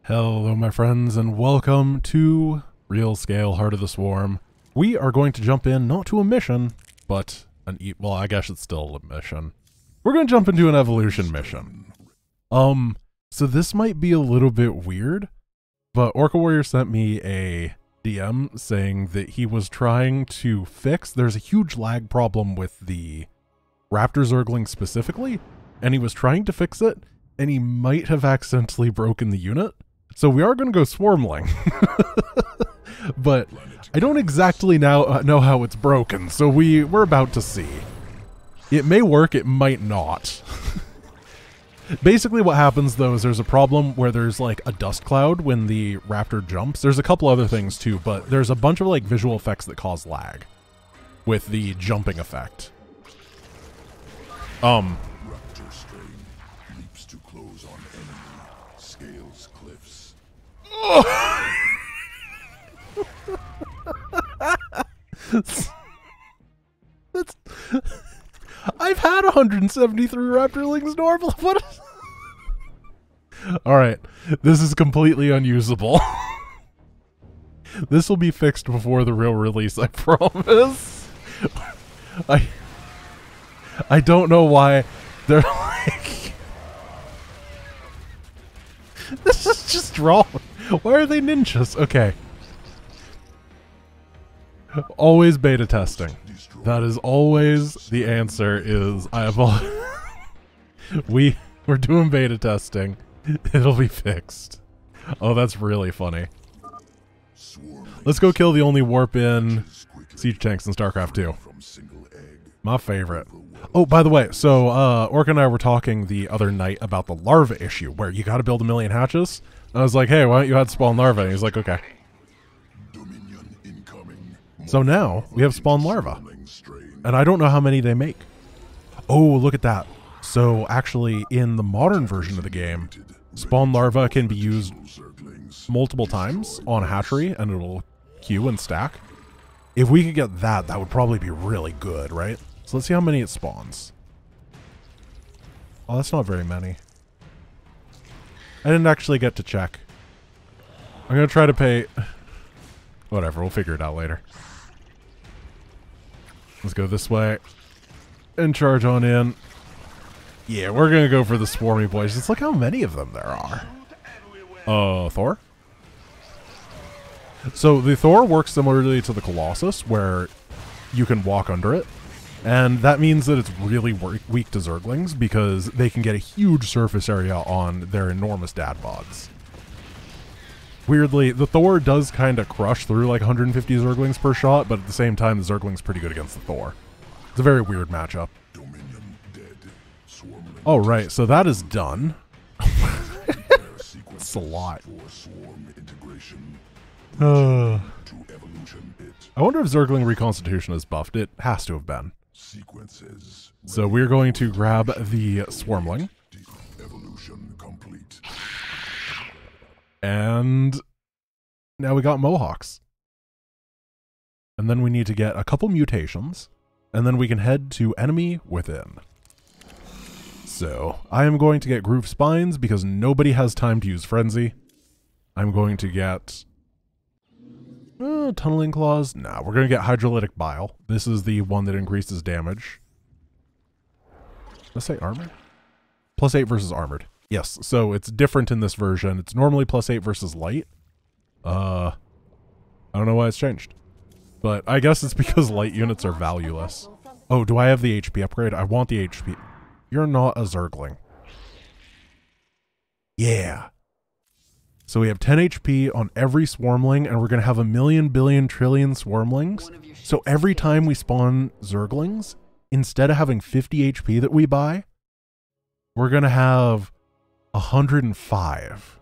Hello my friends and welcome to Real Scale Heart of the Swarm. We are going to jump in not to a mission, but well, I guess it's still a mission. We're going to jump into an evolution mission. So this might be a little bit weird, but Orca Warrior sent me a DM saying that he was trying to fix, there's a huge lag problem with the Raptor Zergling specifically, and he was trying to fix it, and he might have accidentally broken the unit. So we are going to go Swarmling, but I don't exactly now know how it's broken, so we're about to see. It may work, it might not. Basically what happens though is there's a problem where there's like a dust cloud when the raptor jumps. There's a couple other things too, but there's a bunch of like visual effects that cause lag with the jumping effect. Raptor strain leaps too close on enemy, scales cliffs. That's I've had 173 raptorlings normal. What is... Alright, this is completely unusable. This will be fixed before the real release, I promise. I don't know why they're like... This is just wrong. Why are they ninjas? Okay. Always beta testing. That is always the answer is we're doing beta testing. It'll be fixed. Oh, that's really funny. Let's go kill the only warp in siege tanks in StarCraft 2. My favorite. Oh, by the way, so Orca and I were talking the other night about the larva issue where you gotta build 1 million hatches. I was like, hey, why don't you add spawn larva? And he's like, okay. So now we have spawn larva. And I don't know how many they make. Oh, look at that. So actually in the modern version of the game, spawn larva can be used multiple times on a hatchery and it'll queue and stack. If we could get that, that would probably be really good, right? So let's see how many it spawns. Oh, that's not very many. I didn't actually get to check. I'm going to try to pay... Whatever, we'll figure it out later. Let's go this way. And charge on in. Yeah, we're going to go for the swarmy boys. Just look how many of them there are. Thor? So the Thor works similarly to the Colossus, where you can walk under it. And that means that it's really weak to Zerglings, because they can get a huge surface area on their enormous dad bods. Weirdly, the Thor does kind of crush through like 150 Zerglings per shot, but at the same time, the Zergling's pretty good against the Thor. It's a very weird matchup. Oh, right, so that is done. It's a lot. I wonder if Zergling Reconstitution is buffed. It has to have been. So we're going to grab the Swarmling. And now we got Mohawks. And then we need to get a couple mutations. And then we can head to Enemy Within. So I am going to get Groove Spines because nobody has time to use Frenzy. I'm going to get... Tunneling Claws? Nah, we're going to get Hydrolytic Bile. This is the one that increases damage. Let's say Armored? +8 versus Armored. Yes, so it's different in this version. It's normally +8 versus light. I don't know why it's changed. But I guess it's because light units are valueless. Oh, do I have the HP upgrade? I want the HP. You're not a Zergling. Yeah. So we have 10 HP on every Swarmling, and we're going to have 1 million, billion, trillion Swarmlings. So every time we spawn Zerglings, instead of having 50 HP that we buy, we're going to have 105.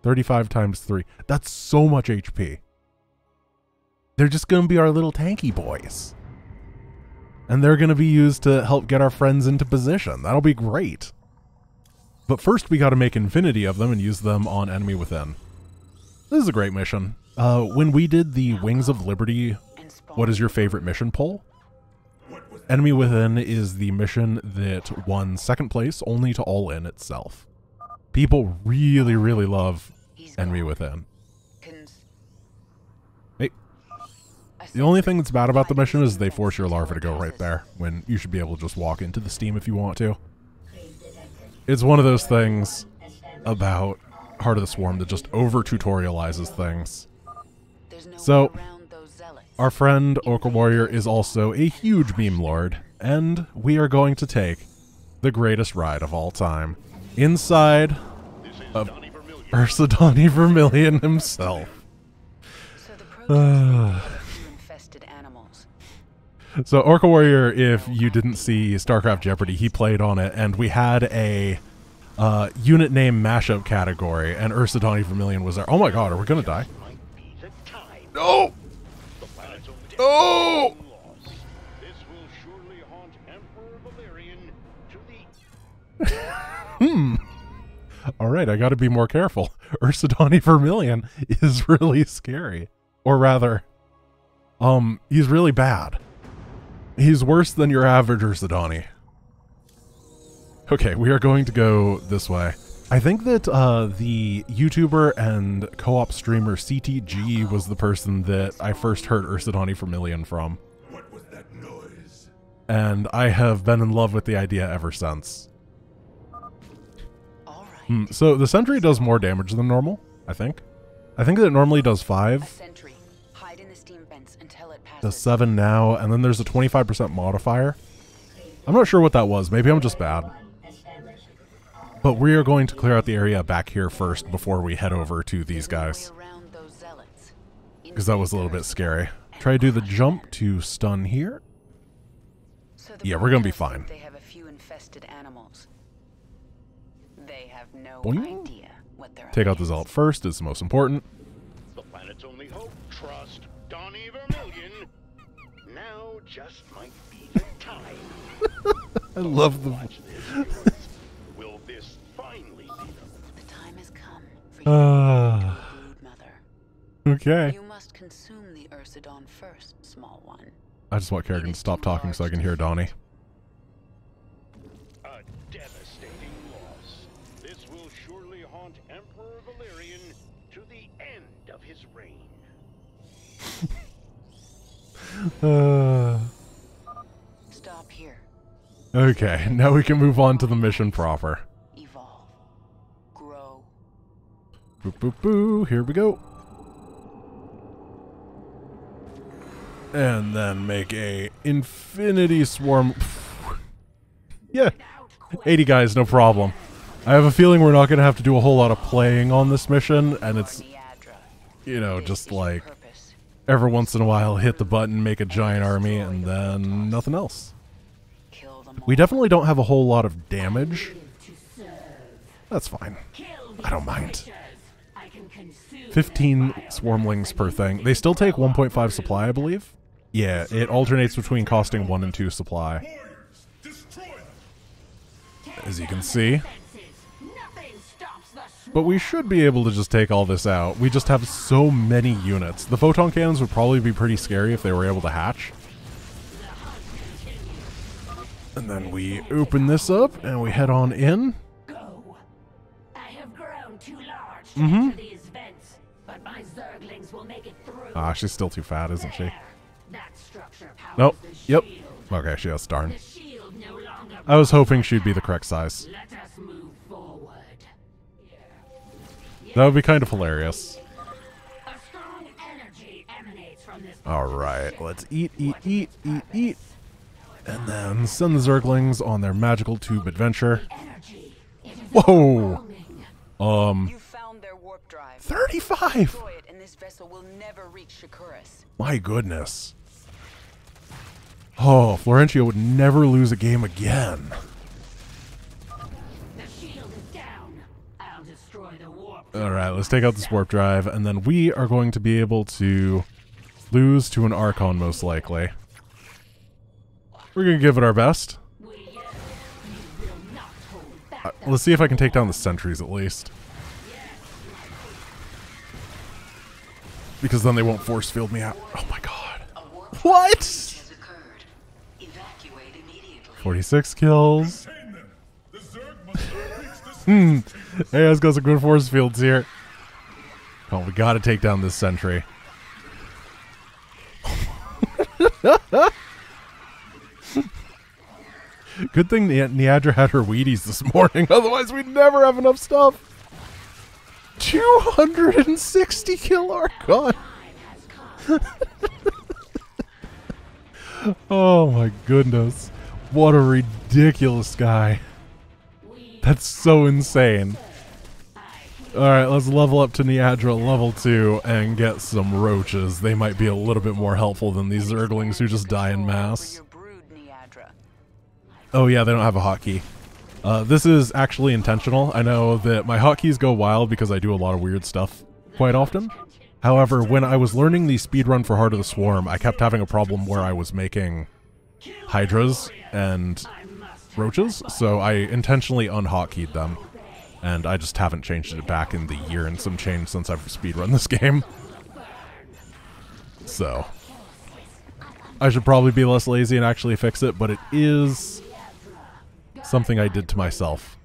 35 times 3. That's so much HP. They're just going to be our little tanky boys. And they're going to be used to help get our friends into position. That'll be great. But first we got to make infinity of them and use them on Enemy Within. This is a great mission. When we did the Wings of Liberty, what is your favorite mission poll? Enemy Within is the mission that won 2nd place only to All In itself. People really, really love enemy within. Hey. The only thing that's bad about the mission is they force your larva to go right there, when you should be able to just walk into the steam if you want to. It's one of those things about Heart of the Swarm that just over-tutorializes things. So, our friend Orca Warrior is also a huge meme lord, and we are going to take the greatest ride of all time inside of Ursidani Vermilion himself. So Orca Warrior, if you didn't see StarCraft Jeopardy, he played on it, and we had a unit name mashup category, and Ursidani Vermilion was there. Oh my god, are we gonna die? No! Oh! Alright, I gotta be more careful. Ursidani Vermilion is really scary. Or rather, he's really bad. He's worse than your average Ursidani. Okay, we are going to go this way. I think that the YouTuber and co-op streamer CTG was the person that I first heard Ursidani Vermilion from. What was that noise? And I have been in love with the idea ever since. So the sentry does more damage than normal, I think. I think that it normally does 5. Does 7 now, and then there's a 25% modifier. I'm not sure what that was. Maybe I'm just bad. But we are going to clear out the area back here first before we head over to these guys. Because that was a little bit scary. Try to do the jump to stun here. Yeah, we're going to be fine. They have a few infested animals. They have no Boing. idea what they're Take out the zealot first, it's the most important. The planet's only hope, trust Donnie Vermilion. Now just might be the time. I love the... Will this finally be The time has come for you to brood mother. Okay. You must consume the Ursidon first, small one. I just want Kerrigan to stop talking so I can hear Donnie. a devastating loss? This will surely haunt Emperor Valerian to the end of his reign. Stop here. Okay, now we can move on to the mission proper. Evolve. Grow. Boo boo boo, here we go. And then make a infinity swarm. Yeah, 80 guys, no problem. I have a feeling we're not going to have to do a whole lot of playing on this mission, and it's, you know, just like every once in a while hit the button, make a giant army, and then nothing else. We definitely don't have a whole lot of damage. That's fine. I don't mind. 15 swarmlings per thing. They still take 1.5 supply, I believe. Yeah, it alternates between costing 1 and 2 supply. As you can see. But we should be able to just take all this out. We just have so many units. The photon cannons would probably be pretty scary if they were able to hatch. And then we open this up and we head on in. Go. I have grown too large to enter these vents, but my Zerglings will make it through. Ah, she's still too fat, isn't she? That structure powers Nope. the Yep. shield. Okay, she has darn. The shield no longer I was hoping she'd be the correct size. Let us move forward. That would be kind of hilarious. A strong energy emanates from this. Alright, let's eat, eat, eat, eat, eat. And then send the Zerglings on their magical tube adventure. Energy. It is Whoa! overwhelming. You found their warp drive. 35! Destroy it, and this vessel will never reach Shakuras. My goodness. Oh, Florentia would never lose a game again. The shield is down. I'll destroy the warp. Alright, let's take out this warp drive, and then we are going to be able to lose to an Archon, most likely. We're going to give it our best. You will not hold back. Let's see if I can take down the sentries at least. Because then they won't force field me out. Oh my god. What? 46 kills. Hey, let's go some good force fields here. Come on, we gotta take down this sentry. Good thing Neadra had her Wheaties this morning, otherwise we'd never have enough stuff. 260 kill Archon! Oh my goodness. What a ridiculous guy. That's so insane. Alright, let's level up to Neadra level 2 and get some roaches. They might be a little bit more helpful than these Zerglings who just die in mass. Oh yeah, they don't have a hotkey. This is actually intentional. I know that my hotkeys go wild because I do a lot of weird stuff quite often. However, when I was learning the speedrun for Heart of the Swarm, I kept having a problem where I was making hydras and roaches, so I intentionally unhotkeyed them. And I just haven't changed it back in the year and some change since I've speedrun this game. So I should probably be less lazy and actually fix it, but it is something I did to myself.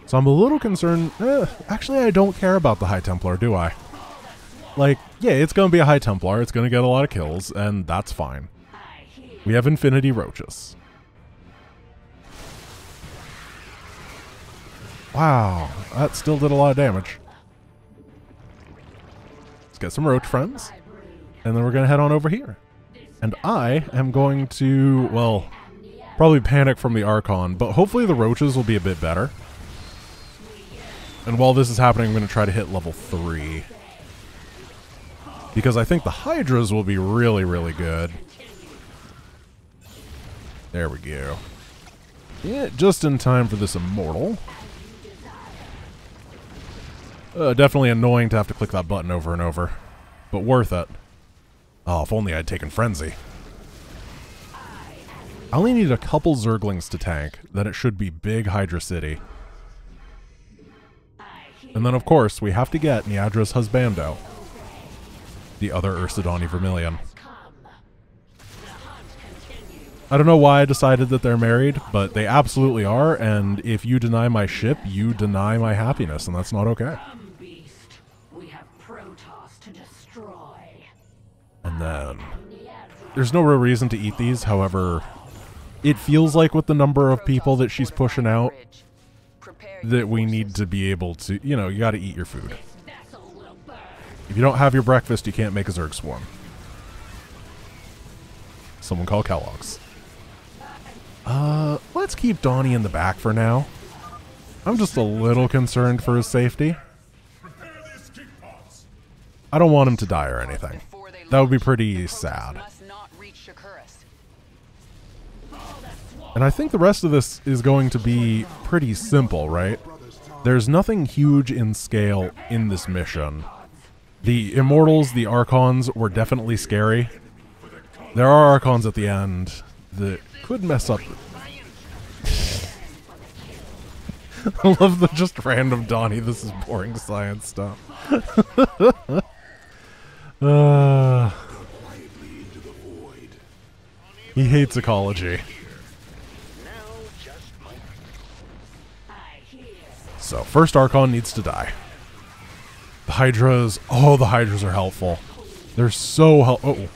So I'm a little concerned. Actually, I don't care about the High Templar, do I? Like, yeah, it's going to be a High Templar. It's going to get a lot of kills, and that's fine. We have Infinity Roaches. Wow, that still did a lot of damage. Let's get some roach friends, and then we're going to head on over here. And I am going to, well, probably panic from the Archon, but hopefully the roaches will be a bit better. And while this is happening, I'm going to try to hit level 3. Because I think the Hydras will be really, really good. There we go. Yeah, just in time for this Immortal. Definitely annoying to have to click that button over and over. But worth it. Oh, if only I'd taken Frenzy. I only need a couple Zerglings to tank, then it should be big Hydra City. And then, of course, we have to get Neadra's Husbando. The other Ursidani Vermilion. I don't know why I decided that they're married, but they absolutely are, and if you deny my ship, you deny my happiness, and that's not okay. And then, there's no real reason to eat these, however, it feels like with the number of people that she's pushing out, that we need to be able to, you know, you gotta eat your food. If you don't have your breakfast, you can't make a Zerg swarm. Someone call Kellogg's. Let's keep Donnie in the back for now. I'm just a little concerned for his safety. I don't want him to die or anything. That would be pretty sad. And I think the rest of this is going to be pretty simple, right? There's nothing huge in scale in this mission. The Immortals, the Archons, were definitely scary. There are Archons at the end that could mess up. I love the just random Donnie, this is boring science stuff. He hates ecology. So, first Archon needs to die. The Hydras, oh, the Hydras are helpful. They're so helpful. Oh.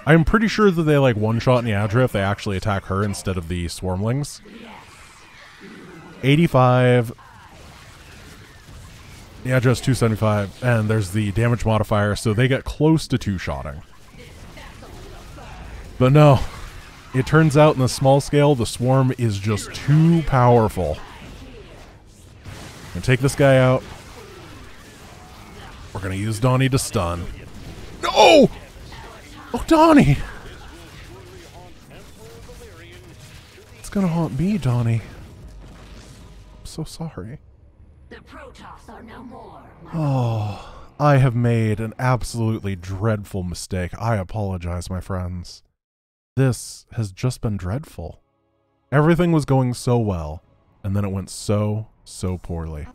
I'm pretty sure that they like one-shot Neadra if they actually attack her instead of the Swarmlings. 85. Neadra's 275, and there's the damage modifier, so they get close to two-shotting. But no, it turns out in the small scale, the Swarm is just too powerful. I'm gonna take this guy out. We're gonna use Donnie to stun. No! Oh, Donnie! It's gonna haunt me, Donnie. I'm so sorry. The Protoss are no more. Oh, I have made an absolutely dreadful mistake. I apologize, my friends. This has just been dreadful. Everything was going so well, and then it went so poorly.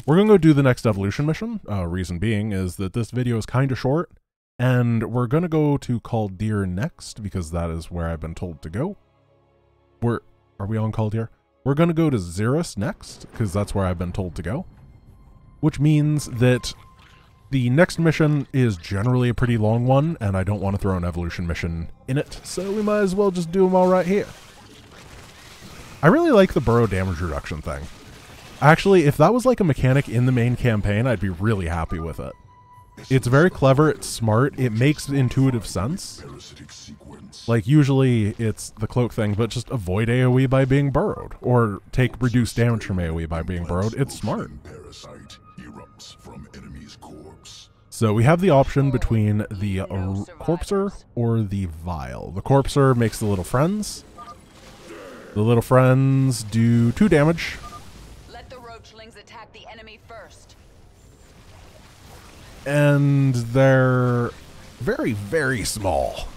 We're going to go do the next evolution mission. Reason being is that this video is kind of short, and we're going to go to Kaldir next, because that is where I've been told to go. Are we on Kaldir? We're going to go to Xeris next, because that's where I've been told to go. Which means that the next mission is generally a pretty long one, and I don't want to throw an evolution mission in it, so we might as well just do them all right here. I really like the burrow damage reduction thing. Actually, if that was like a mechanic in the main campaign, I'd be really happy with it. It's very clever, it's smart, it makes intuitive sense. Like, usually it's the cloak thing, but just avoid AoE by being burrowed, or take reduced damage from AoE by being burrowed. It's smart. So we have the option between the Corpser or the Vial. The Corpser makes the little friends. The little friends do 2 damage. Let the roachlings attack the enemy first. And they're very, very small.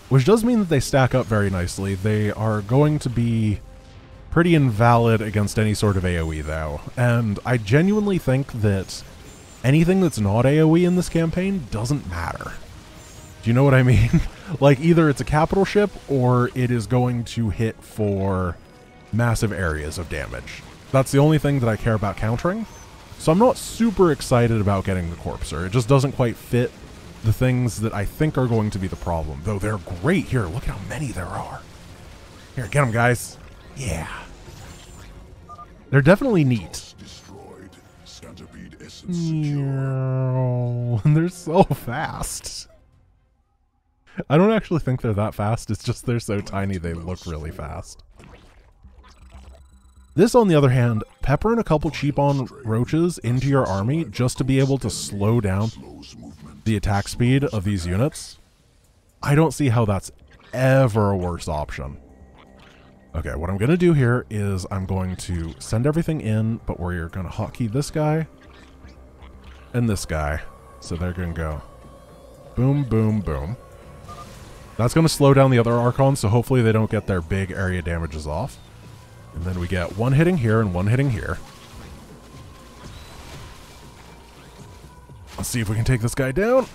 Which does mean that they stack up very nicely. They are going to be pretty invalid against any sort of AoE, though. And I genuinely think that anything that's not AoE in this campaign doesn't matter. Do you know what I mean? Like, either it's a capital ship, or it is going to hit for massive areas of damage. That's the only thing that I care about countering. So I'm not super excited about getting the Corpser. It just doesn't quite fit the things that I think are going to be the problem. Though they're great. Here, look at how many there are. Here, get them, guys. Yeah. They're definitely neat. Yeah. They're so fast. I don't actually think they're that fast. It's just they're so tiny they look really fast. This, on the other hand, pepper in a couple cheap-on roaches into your army just to be able to slow down the attack speed of these units. I don't see how that's ever a worse option. Okay, what I'm going to do here is I'm going to send everything in, but we're going to hotkey this guy and this guy. So they're going to go boom, boom, boom. That's going to slow down the other Archons, so hopefully they don't get their big area damages off. And then we get one hitting here and one hitting here. Let's see if we can take this guy down.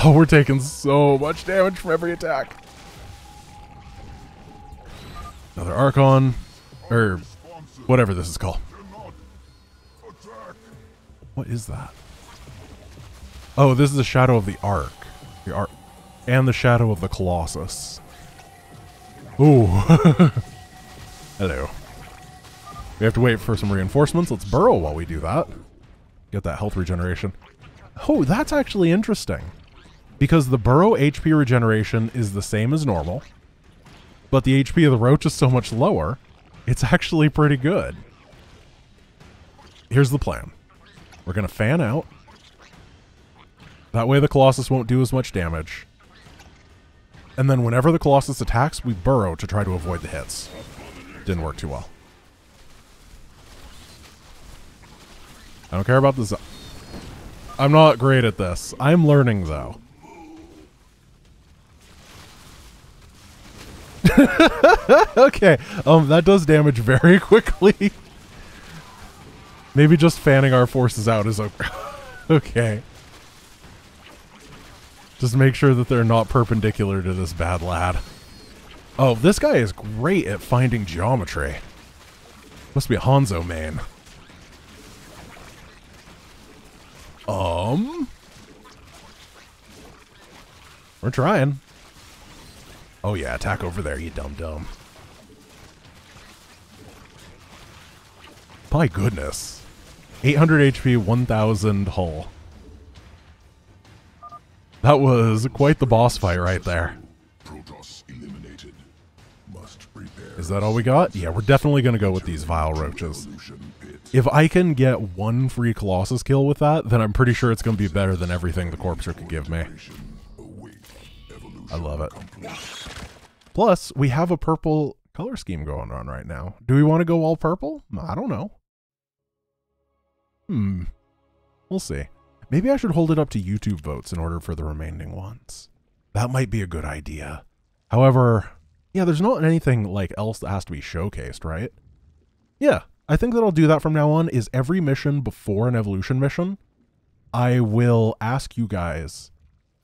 Oh, we're taking so much damage from every attack. Another Archon, or whatever this is called. What is that? Oh, this is the Shadow of the Ark. The Ark. And the Shadow of the Colossus. Ooh. Hello. We have to wait for some reinforcements. Let's burrow while we do that. Get that health regeneration. Oh, that's actually interesting. Because the burrow HP regeneration is the same as normal, but the HP of the roach is so much lower, it's actually pretty good. Here's the plan. We're going to fan out. That way the Colossus won't do as much damage. And then whenever the Colossus attacks, we burrow to try to avoid the hits. Didn't work too well. I don't care about this. I'm not great at this. I'm learning, though. Okay, that does damage very quickly. Maybe just fanning our forces out is okay. Okay. Just make sure that they're not perpendicular to this bad lad. Oh, this guy is great at finding geometry. Must be a Hanzo main. We're trying. Oh yeah, attack over there, you dum-dum. My goodness. 800 HP, 1000 hull. That was quite the boss fight right there. Is that all we got? Yeah, we're definitely going to go with these vile roaches. If I can get one free Colossus kill with that, then I'm pretty sure it's going to be better than everything the Corpser could give me. I love it. Plus, we have a purple color scheme going on right now. Do we want to go all purple? I don't know. We'll see. Maybe I should hold it up to YouTube votes in order for the remaining ones. That might be a good idea. However, yeah, there's not anything like else that has to be showcased, right? Yeah, I think that I'll do that from now on. Is every mission before an evolution mission, I will ask you guys,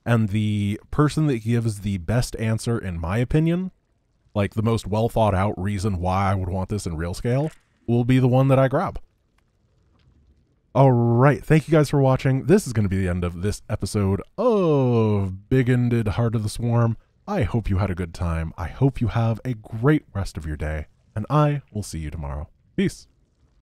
and the person that gives the best answer, in my opinion, like the most well thought out reason why I would want this in real scale, will be the one that I grab. Alright, thank you guys for watching. This is going to be the end of this episode of Big-Ended Heart of the Swarm. I hope you had a good time. I hope you have a great rest of your day, and I will see you tomorrow. Peace.